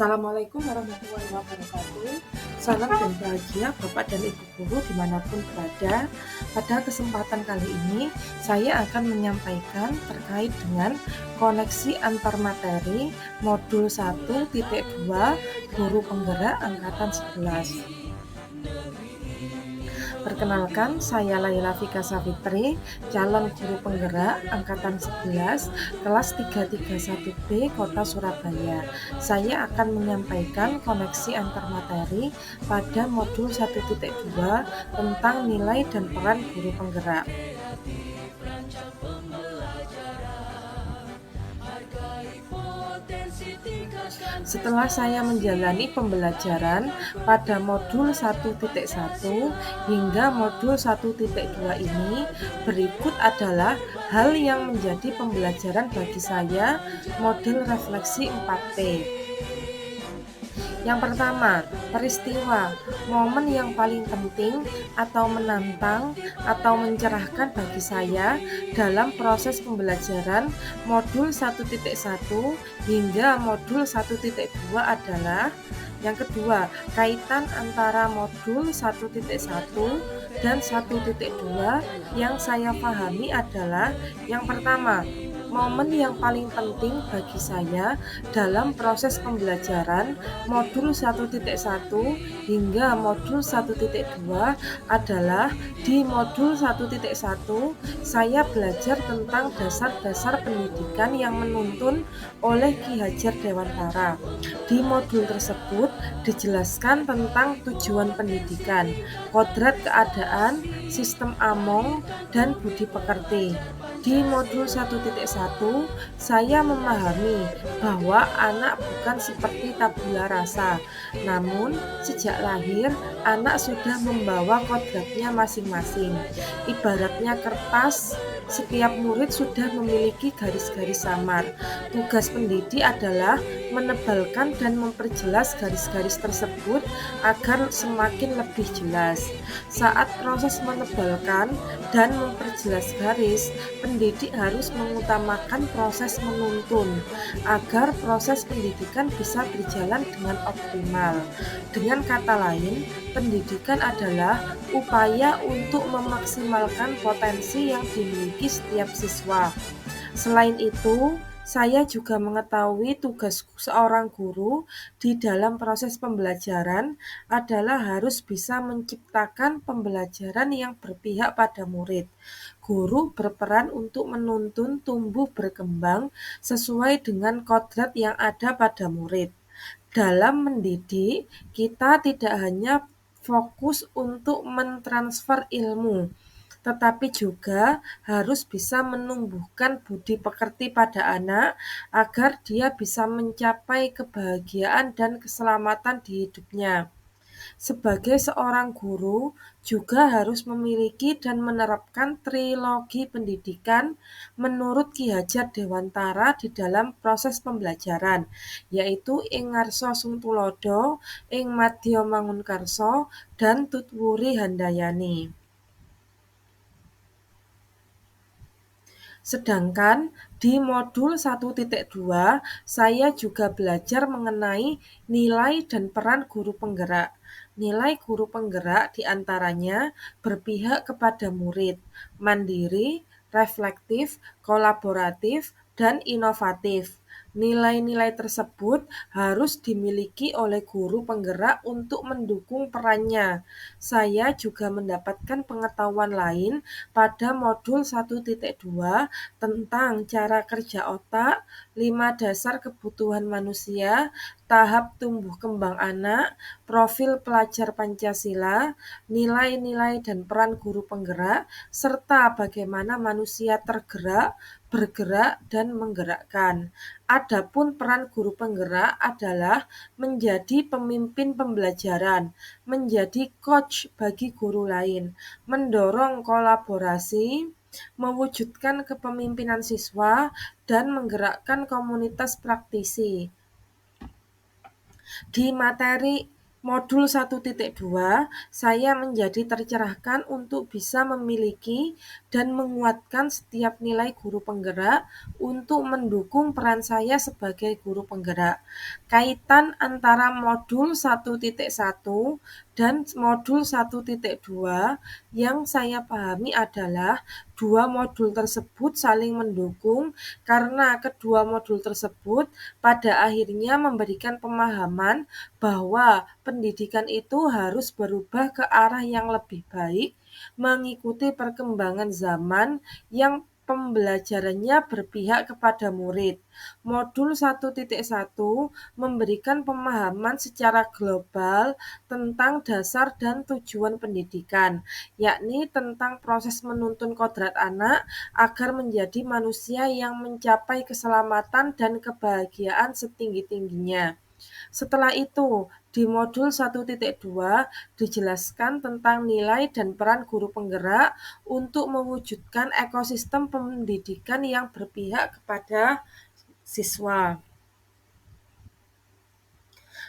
Assalamualaikum warahmatullahi wabarakatuh. Salam dan bahagia Bapak dan Ibu guru dimanapun berada. Pada kesempatan kali ini, saya akan menyampaikan terkait dengan koneksi antar materi modul 1.2 Guru Penggerak Angkatan 11. Perkenalkan, saya Laila Vika Savitri, calon guru penggerak Angkatan 11, kelas 331B, Kota Surabaya. Saya akan menyampaikan koneksi antar materi pada modul 1.2 tentang nilai dan peran guru penggerak. Setelah saya menjalani pembelajaran pada modul 1.1 hingga modul 1.2 ini, berikut adalah hal yang menjadi pembelajaran bagi saya model refleksi 4P. Yang pertama, peristiwa, momen yang paling penting atau menantang atau mencerahkan bagi saya dalam proses pembelajaran modul 1.1 hingga modul 1.2 adalah yang kedua, kaitan antara modul 1.1 dan 1.2 yang saya pahami adalah yang pertama, momen yang paling penting bagi saya dalam proses pembelajaran modul 1.1 hingga modul 1.2 adalah di modul 1.1 saya belajar tentang dasar-dasar pendidikan yang menuntun oleh Ki Hajar Dewantara. Di modul tersebut dijelaskan tentang tujuan pendidikan, kodrat keadaan, sistem among, dan budi pekerti. Di modul 1.1, saya memahami bahwa anak bukan seperti tabula rasa, namun sejak lahir anak sudah membawa kodratnya masing-masing. Ibaratnya kertas, setiap murid sudah memiliki garis-garis samar. Tugas pendidik adalah menebalkan dan memperjelas garis-garis tersebut agar semakin lebih jelas. Saat proses menebalkan dan memperjelas garis, pendidik harus mengutamakan proses menuntun agar proses pendidikan bisa berjalan dengan optimal. Dengan kata lain, pendidikan adalah upaya untuk memaksimalkan potensi yang dimiliki setiap siswa. Selain itu, saya juga mengetahui tugas seorang guru di dalam proses pembelajaran adalah harus bisa menciptakan pembelajaran yang berpihak pada murid. Guru berperan untuk menuntun tumbuh berkembang sesuai dengan kodrat yang ada pada murid. Dalam mendidik, kita tidak hanya fokus untuk mentransfer ilmu, tetapi juga harus bisa menumbuhkan budi pekerti pada anak agar dia bisa mencapai kebahagiaan dan keselamatan di hidupnya. Sebagai seorang guru, juga harus memiliki dan menerapkan trilogi pendidikan menurut Ki Hajar Dewantara di dalam proses pembelajaran, yaitu ing ngarsa sung tulodo, ing madya mangunkarsa, dan tutwuri handayani. Sedangkan di modul 1.2 saya juga belajar mengenai nilai dan peran guru penggerak. Nilai guru penggerak diantaranya berpihak kepada murid, mandiri, reflektif, kolaboratif, dan inovatif. Nilai-nilai tersebut harus dimiliki oleh guru penggerak untuk mendukung perannya. Saya juga mendapatkan pengetahuan lain pada modul 1.2 tentang cara kerja otak, 5 dasar kebutuhan manusia, tahap tumbuh kembang anak, profil pelajar Pancasila, nilai-nilai dan peran guru penggerak, serta bagaimana manusia tergerak, bergerak, dan menggerakkan. Adapun peran guru penggerak adalah menjadi pemimpin pembelajaran, menjadi coach bagi guru lain, mendorong kolaborasi, mewujudkan kepemimpinan siswa, dan menggerakkan komunitas praktisi. Di materi Modul 1.2, saya menjadi tercerahkan untuk bisa memiliki dan menguatkan setiap nilai guru penggerak untuk mendukung peran saya sebagai guru penggerak. Kaitan antara modul 1.1 dan modul 1.2 yang saya pahami adalah dua modul tersebut saling mendukung karena kedua modul tersebut pada akhirnya memberikan pemahaman bahwa pendidikan itu harus berubah ke arah yang lebih baik, mengikuti perkembangan zaman yang pembelajarannya berpihak kepada murid. Modul 1.1 memberikan pemahaman secara global tentang dasar dan tujuan pendidikan, yakni tentang proses menuntun kodrat anak agar menjadi manusia yang mencapai keselamatan dan kebahagiaan setinggi-tingginya. Setelah itu, di modul 1.2 dijelaskan tentang nilai dan peran guru penggerak untuk mewujudkan ekosistem pendidikan yang berpihak kepada siswa.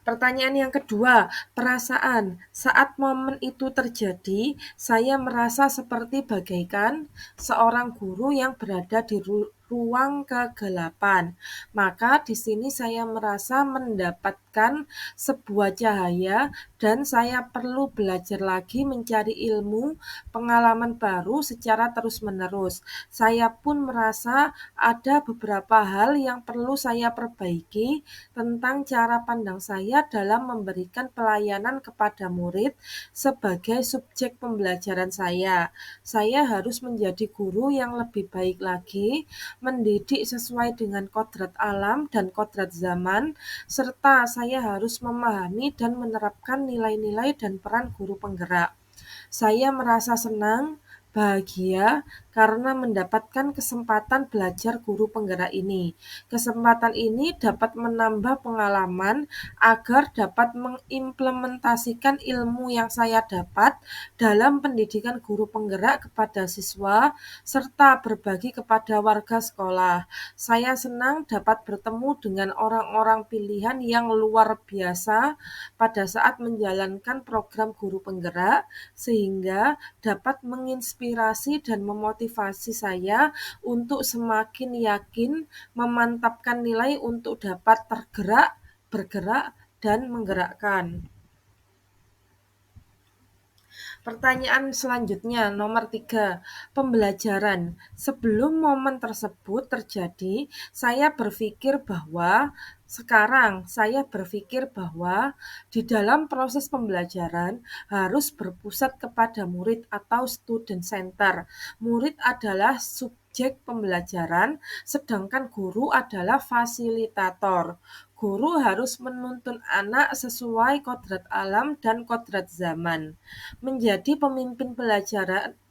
Pertanyaan yang kedua, perasaan. Saat momen itu terjadi, saya merasa seperti bagaikan seorang guru yang berada di ruang kegelapan. Maka di sini saya merasa mendapatkan sebuah cahaya dan saya perlu belajar lagi mencari ilmu, pengalaman baru secara terus-menerus. Saya pun merasa ada beberapa hal yang perlu saya perbaiki tentang cara pandang saya dalam memberikan pelayanan kepada murid sebagai subjek pembelajaran saya. Saya harus menjadi guru yang lebih baik lagi, mendidik sesuai dengan kodrat alam dan kodrat zaman, serta saya harus memahami dan menerapkan nilai-nilai dan peran guru penggerak. Saya merasa senang, bahagia karena mendapatkan kesempatan belajar guru penggerak ini. Kesempatan ini dapat menambah pengalaman agar dapat mengimplementasikan ilmu yang saya dapat dalam pendidikan guru penggerak kepada siswa serta berbagi kepada warga sekolah. Saya senang dapat bertemu dengan orang-orang pilihan yang luar biasa pada saat menjalankan program guru penggerak sehingga dapat menginspirasi dan memotivasi saya untuk semakin yakin memantapkan nilai untuk dapat tergerak, bergerak, dan menggerakkan. Pertanyaan selanjutnya, nomor 3, pembelajaran. Sebelum momen tersebut terjadi, saya berpikir bahwa di dalam proses pembelajaran harus berpusat kepada murid atau student center. Murid adalah subjek pembelajaran, sedangkan guru adalah fasilitator. Guru harus menuntun anak sesuai kodrat alam dan kodrat zaman. Menjadi pemimpin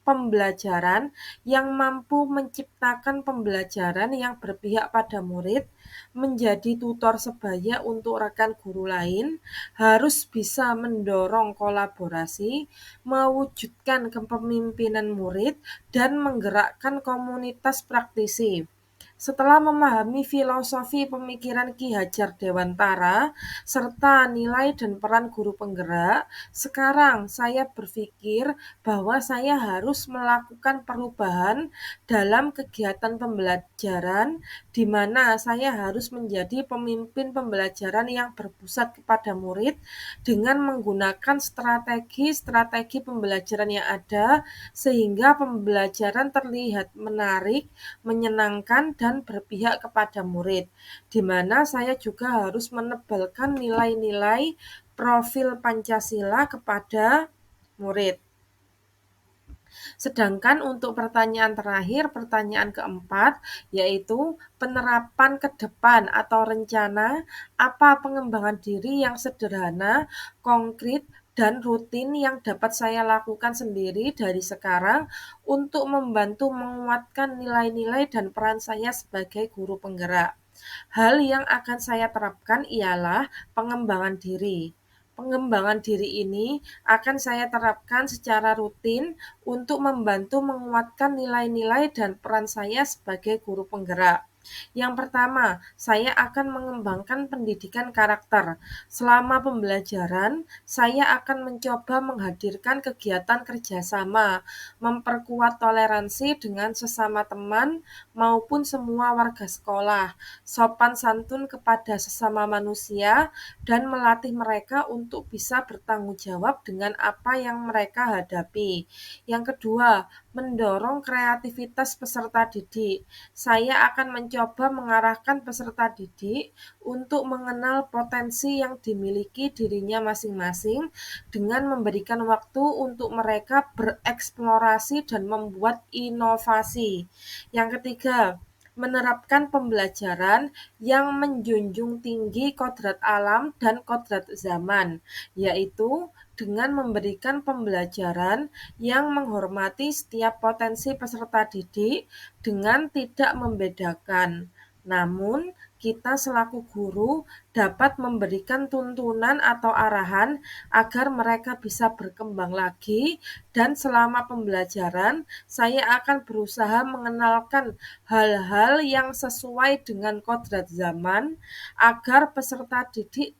pembelajaran yang mampu menciptakan pembelajaran yang berpihak pada murid, menjadi tutor sebaya untuk rekan guru lain, harus bisa mendorong kolaborasi, mewujudkan kepemimpinan murid, dan menggerakkan komunitas praktisi. Setelah memahami filosofi pemikiran Ki Hajar Dewantara serta nilai dan peran guru penggerak, sekarang saya berpikir bahwa saya harus melakukan perubahan dalam kegiatan pembelajaran di mana saya harus menjadi pemimpin pembelajaran yang berpusat kepada murid dengan menggunakan strategi-strategi pembelajaran yang ada sehingga pembelajaran terlihat menarik, menyenangkan, dan berpihak kepada murid, di mana saya juga harus menebalkan nilai-nilai profil Pancasila kepada murid. Sedangkan untuk pertanyaan terakhir, pertanyaan keempat, yaitu penerapan ke depan atau rencana apa pengembangan diri yang sederhana, konkret, dan rutin yang dapat saya lakukan sendiri dari sekarang untuk membantu menguatkan nilai-nilai dan peran saya sebagai guru penggerak. Hal yang akan saya terapkan ialah pengembangan diri. Pengembangan diri ini akan saya terapkan secara rutin untuk membantu menguatkan nilai-nilai dan peran saya sebagai guru penggerak. Yang pertama, saya akan mengembangkan pendidikan karakter. Selama pembelajaran, saya akan mencoba menghadirkan kegiatan kerjasama, memperkuat toleransi dengan sesama teman maupun semua warga sekolah, sopan santun kepada sesama manusia, dan melatih mereka untuk bisa bertanggung jawab dengan apa yang mereka hadapi. Yang kedua, mendorong kreativitas peserta didik. Saya akan mencoba mengarahkan peserta didik untuk mengenal potensi yang dimiliki dirinya masing-masing dengan memberikan waktu untuk mereka bereksplorasi dan membuat inovasi. Yang ketiga, menerapkan pembelajaran yang menjunjung tinggi kodrat alam dan kodrat zaman, yaitu dengan memberikan pembelajaran yang menghormati setiap potensi peserta didik dengan tidak membedakan. Namun, kita selaku guru dapat memberikan tuntunan atau arahan agar mereka bisa berkembang lagi, dan selama pembelajaran saya akan berusaha mengenalkan hal-hal yang sesuai dengan kodrat zaman agar peserta didik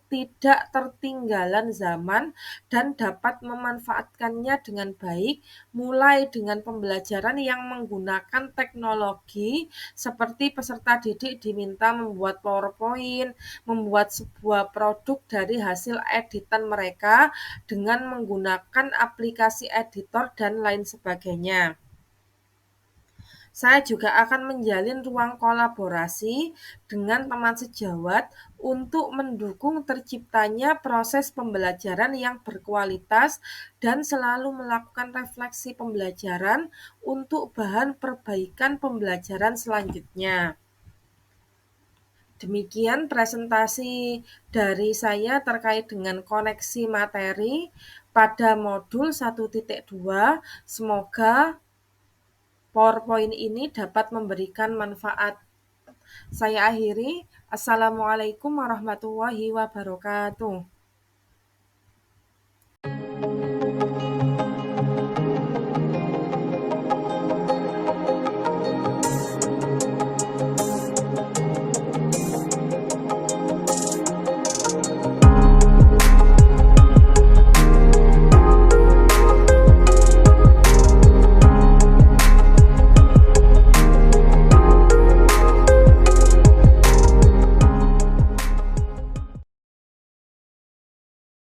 tidak tertinggalan zaman dan dapat memanfaatkannya dengan baik, mulai dengan pembelajaran yang menggunakan teknologi seperti peserta didik diminta membuat PowerPoint, membuat sebuah produk dari hasil editan mereka dengan menggunakan aplikasi editor dan lain sebagainya. Saya juga akan menjalin ruang kolaborasi dengan teman sejawat untuk mendukung terciptanya proses pembelajaran yang berkualitas dan selalu melakukan refleksi pembelajaran untuk bahan perbaikan pembelajaran selanjutnya. Demikian presentasi dari saya terkait dengan koneksi materi pada modul 1.2. Semoga PowerPoint ini dapat memberikan manfaat. Saya akhiri. Assalamualaikum warahmatullahi wabarakatuh.